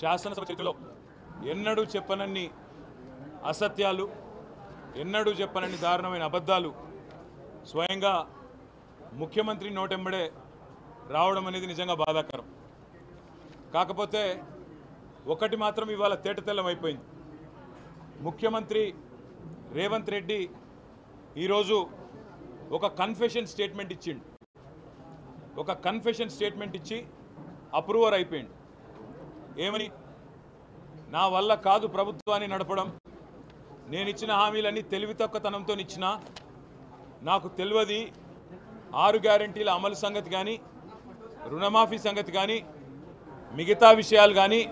శాసనసభ చరిత్రలో ఎన్నడూ చెప్పనన్ని అసత్యాలు, ఎన్నడూ చెప్పనన్ని దారుణమైన అబద్ధాలు స్వయంగా ముఖ్యమంత్రి నోటెంబడే రావడం అనేది నిజంగా బాధాకరం. కాకపోతే ఒకటి మాత్రం ఇవాళ తేటతెల్లం అయిపోయింది. ముఖ్యమంత్రి రేవంత్ రెడ్డి ఈరోజు ఒక కన్ఫెషన్ స్టేట్మెంట్ ఇచ్చిండు. ఒక కన్ఫెషన్ స్టేట్మెంట్ ఇచ్చి అప్రూవర్ అయిపోయిండు. ఏమని? నా వల్ల కాదు ప్రభుత్వాన్ని నడపడం, నేను ఇచ్చిన హామీలన్నీ తెలివితక్కువతనంతో ఇచ్చినా, నాకు తెలియదు 6 గ్యారెంటీల అమలు సంగతి కానీ, రుణమాఫీ సంగతి కానీ, మిగతా విషయాలు కానీ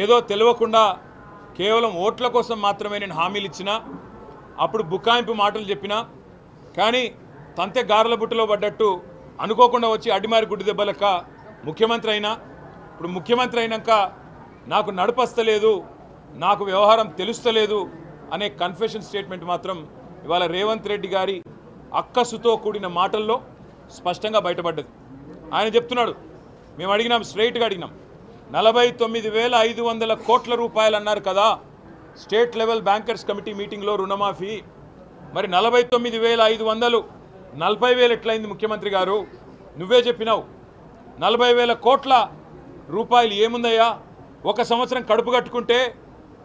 ఏదో తెలియకుండా కేవలం ఓట్ల కోసం మాత్రమే నేను హామీలు ఇచ్చినా, అప్పుడు బుకాయింపు మాటలు చెప్పినా, కానీ తంతె గారెల బుట్టలో పడ్డట్టు అనుకోకుండా వచ్చి అడ్డిమారి గుడ్డి దెబ్బలక ముఖ్యమంత్రి అయినా, ఇప్పుడు ముఖ్యమంత్రి అయినాక నాకు నడపస్తలేదు, నాకు వ్యవహారం తెలుస్తలేదు అనే కన్ఫెషన్ స్టేట్మెంట్ మాత్రం ఇవాళ రేవంత్ రెడ్డి గారి అక్కసుతో కూడిన మాటల్లో స్పష్టంగా బయటపడ్డది. ఆయన చెప్తున్నాడు, మేము అడిగినాం, స్ట్రైట్గా అడిగినాం, 49,500 కోట్ల రూపాయలు అన్నారు కదా స్టేట్ లెవెల్ బ్యాంకర్స్ కమిటీ మీటింగ్లో రుణమాఫీ, మరి 49,500 40,000 ఎట్లయింది ముఖ్యమంత్రి గారు? నువ్వే చెప్పినావు 40,000 కోట్ల రూపాయలు ఏముందయ్యా, ఒక సంవత్సరం కడుపు కట్టుకుంటే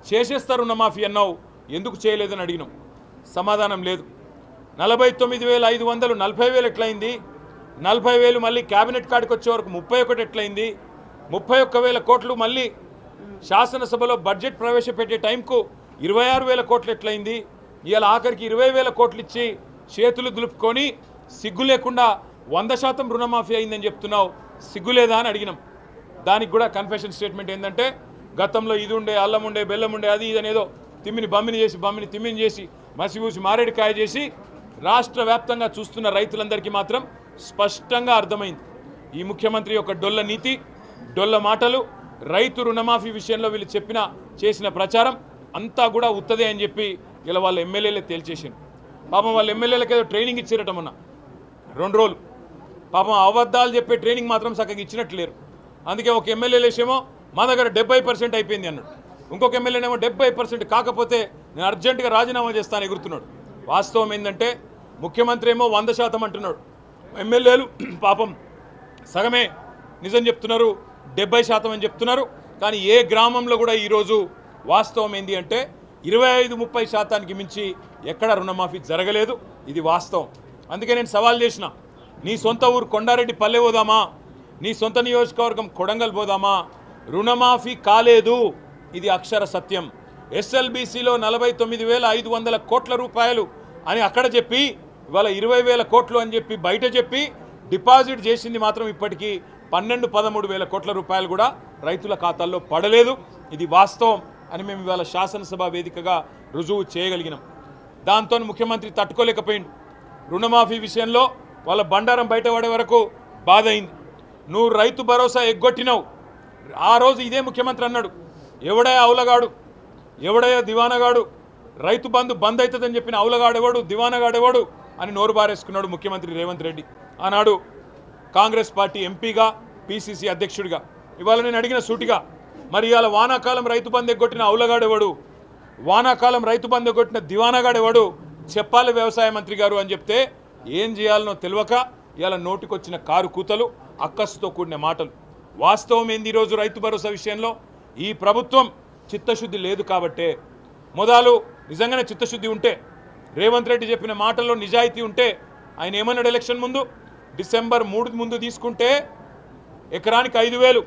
చేసేస్తారు రుణమాఫీ అన్నావు, ఎందుకు చేయలేదని అడిగినాం. సమాధానం లేదు. 49,500 40,000 ఎట్లయింది? 40,000 మళ్ళీ క్యాబినెట్ కాడికి వచ్చే వరకు 31 ఎట్లయింది? 31,000 కోట్లు మళ్ళీ శాసనసభలో బడ్జెట్ ప్రవేశపెట్టే టైంకు 26,000 కోట్లు ఎట్లయింది? ఇవాళ ఆఖరికి 20,000 కోట్లు ఇచ్చి చేతులు దులుపుకొని సిగ్గు లేకుండా 100% రుణమాఫీ అయిందని చెప్తున్నావు, సిగ్గులేదా అని అడిగినాం. దానికి కూడా కన్ఫెషన్ స్టేట్మెంట్ ఏంటంటే, గతంలో ఇది ఉండే, అల్లం ఉండే, బెల్లం ఉండే, అది ఇది అనేదో తిమ్మిని తిమ్మిని చేసి మసిగూసి మారేడుకాయ చేసి రాష్ట్ర వ్యాప్తంగా చూస్తున్న రైతులందరికీ మాత్రం స్పష్టంగా అర్థమైంది ఈ ముఖ్యమంత్రి యొక్క డొల్ల నీతి, డొల్ల మాటలు, రైతు రుణమాఫీ విషయంలో వీళ్ళు చేసిన ప్రచారం అంతా కూడా ఉత్తదే అని చెప్పి ఇలా వాళ్ళ ఎమ్మెల్యేలే తేల్చేసింది. పాపం వాళ్ళ ఎమ్మెల్యేలకు ఏదో ట్రైనింగ్ ఇచ్చారట మొన్న 2 రోజులు. పాపం అబద్ధాలు చెప్పే ట్రైనింగ్ మాత్రం చక్కగా ఇచ్చినట్లేరు. అందుకే ఒక ఎమ్మెల్యేలేసేమో మా దగ్గర 70% అయిపోయింది అన్నాడు, ఇంకొక ఎమ్మెల్యేనేమో 70% కాకపోతే నేను అర్జెంటుగా రాజీనామా చేస్తాను ఎగురుతున్నాడు. వాస్తవం ఏంటంటే ముఖ్యమంత్రి ఏమో 100% అంటున్నాడు, ఎమ్మెల్యేలు పాపం సగమే నిజం చెప్తున్నారు, 70% అని చెప్తున్నారు. కానీ ఏ గ్రామంలో కూడా ఈరోజు వాస్తవం ఏంటి అంటే 25-30% మించి ఎక్కడ రుణమాఫీ జరగలేదు. ఇది వాస్తవం. అందుకే నేను సవాల్ చేసిన, నీ సొంత ఊరు కొండారెడ్డి పల్లె పోదామా, నీ సొంత నియోజకవర్గం కొడంగల్ పోదామా, రుణమాఫీ కాలేదు, ఇది అక్షర సత్యం. ఎస్ఎల్బీసీలో 49,500 కోట్ల రూపాయలు అని అక్కడ చెప్పి ఇవాళ 20,000 కోట్లు అని చెప్పి బయట చెప్పి డిపాజిట్ చేసింది మాత్రం ఇప్పటికీ 12-13 వేల కోట్ల రూపాయలు కూడా రైతుల ఖాతాల్లో పడలేదు. ఇది వాస్తవం అని మేము ఇవాళ శాసనసభ వేదికగా రుజువు చేయగలిగినాం. దాంతో ముఖ్యమంత్రి తట్టుకోలేకపోయింది. రుణమాఫీ విషయంలో వాళ్ళ బండారం బయటపడే వరకు బాధ అయింది. నువ్వు రైతు భరోసా ఎగ్గొట్టినావు. ఆ రోజు ఇదే ముఖ్యమంత్రి అన్నాడు, ఎవడయా అవులగాడు, ఎవడయా దివానగాడు, రైతు బంధు బంద్ అవుతుందని చెప్పిన అవులగాడెవడు, దివానగాడెవడు అని నోరు బారేసుకున్నాడు ముఖ్యమంత్రి రేవంత్ రెడ్డి. ఆనాడు కాంగ్రెస్ పార్టీ ఎంపీగా, పిసిసి అధ్యక్షుడిగా. ఇవాళ నేను అడిగిన సూటిగా, మరి ఇవాళ వానాకాలం రైతు బంధు ఎగ్గొట్టిన అవులగాడెవడు, వానాకాలం రైతు బంధు ఎగ్గొట్టిన దివానగాడెవడు చెప్పాలి వ్యవసాయ మంత్రి గారు అని చెప్తే ఏం చేయాలనో తెలియక ఇవాళ నోటికొచ్చిన కారు కూతలు, అక్కసుతో కూడిన మాటలు. వాస్తవం ఏంది? ఈరోజు రైతు భరోసా విషయంలో ఈ ప్రభుత్వం చిత్తశుద్ధి లేదు కాబట్టే, మొదలు నిజంగానే చిత్తశుద్ధి ఉంటే, రేవంత్ రెడ్డి చెప్పిన మాటల్లో నిజాయితీ ఉంటే, ఆయన ఏమన్నాడు ఎలక్షన్ ముందు, డిసెంబర్ 3 ముందు తీసుకుంటే ఎకరానికి 5,000,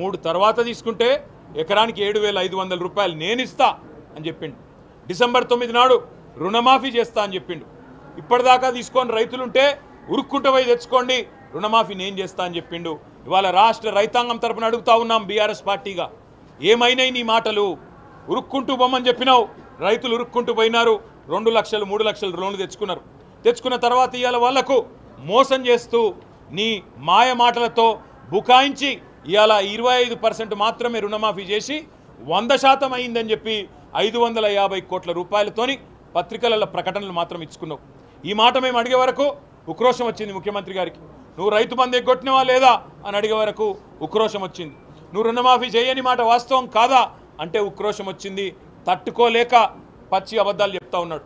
3 తర్వాత తీసుకుంటే ఎకరానికి 7,500 రూపాయలు నేను ఇస్తా అని చెప్పిండు. డిసెంబర్ 9 నాడు రుణమాఫీ చేస్తా అని చెప్పిండు. ఇప్పటిదాకా తీసుకొని రైతులుంటే ఉరుక్కుంటూ పోయి తెచ్చుకోండి, రుణమాఫీ నేను చేస్తా అని చెప్పిండు. ఇవాళ రాష్ట్ర రైతాంగం తరపున అడుగుతా ఉన్నాం బీఆర్ఎస్ పార్టీగా, ఏమైనాయి నీ మాటలు? ఉరుక్కుంటూ బొమ్మని చెప్పినావు, రైతులు ఉరుక్కుంటూ పోయినారు, 2 లక్షలు 3 లక్షలు లోన్లు తెచ్చుకున్నారు. తెచ్చుకున్న తర్వాత ఇవాళ వాళ్లకు మోసం చేస్తూ నీ మాయ మాటలతో బుకాయించి ఇవాళ 25% మాత్రమే రుణమాఫీ చేసి 100% అయిందని చెప్పి 550 కోట్ల రూపాయలతోని పత్రికలలో ప్రకటనలు మాత్రం ఇచ్చుకున్నావు. ఈ మాట మేము అడిగే వరకు ఉక్రోషం వచ్చింది ముఖ్యమంత్రి గారికి. నువ్వు రైతు బంధు ఎగ్గొట్టినవా లేదా అని అడిగే వరకు ఉక్రోషం వచ్చింది. నువ్వు రుణమాఫీ చేయని మాట వాస్తవం కాదా అంటే ఉక్రోషం వచ్చింది, తట్టుకోలేక పచ్చి అబద్ధాలు చెప్తా ఉన్నాడు.